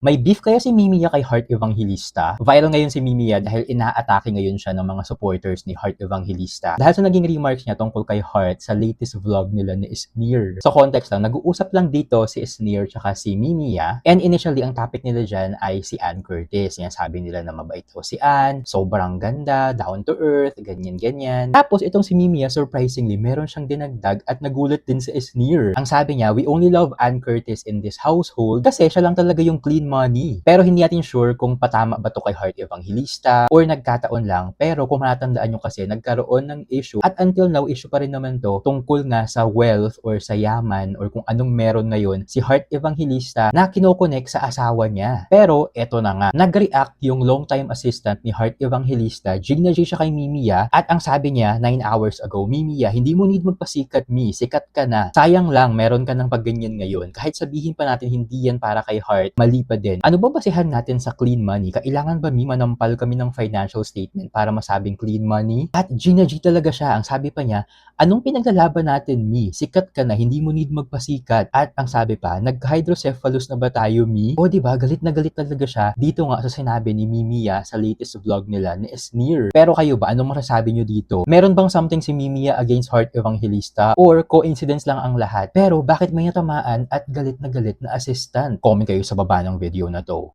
May beef kaya si Mimiya kay Heart Evangelista? Viral ngayon si Mimiya dahil inaatake ngayon siya ng mga supporters ni Heart Evangelista. Dahil sa naging remarks niya tungkol kay Heart sa latest vlog nila ni Sneer. So context lang, nag-uusap lang dito si Sneer tsaka si Mimiya. And initially, ang topic nila dyan ay si Ann Curtis. Yan, sabi nila na mabait daw si Ann, sobrang ganda, down to earth, ganyan-ganyan. Tapos itong si Mimiya, surprisingly, meron siyang dinagdag at nagulat din si Sneer. Ang sabi niya, we only love Ann Curtis in this household kasi siya lang talaga yung clean money. Pero hindi natin sure kung patama ba to kay Heart Evangelista or nagkataon lang. Pero kung matandaan nyo kasi, nagkaroon ng issue at until now, issue pa rin naman to tungkol nga sa wealth or sa yaman or kung anong meron ngayon si Heart Evangelista na kinokonek sa asawa niya. Pero eto na nga, nag-react yung long-time assistant ni Heart Evangelista, Gina G siya kay Mimiya at ang sabi niya 9 hours ago, Mimiya, hindi mo need magpasikat sikat ka na. Sayang lang, meron ka ng pagganyan ngayon. Kahit sabihin pa natin hindi yan para kay Heart, mali pa din. Ano ba basehan natin sa clean money? Kailangan ba manampal kami ng financial statement para masabing clean money? At Gina G talaga siya. Ang sabi pa niya, anong pinaglalaban natin, Sikat ka na, hindi mo need magpasikat. At ang sabi pa, nag-hydrocephalus na ba tayo, O diba, galit na galit talaga siya dito nga sa sinabi ni Mimiya sa latest vlog nila ni Sneer. Pero kayo ba, anong masasabi nyo dito? Meron bang something si Mimiya against Heart Evangelista? Or coincidence lang ang lahat? Pero bakit may natamaan at galit na assistant? Comment kayo sa baba ng video na to.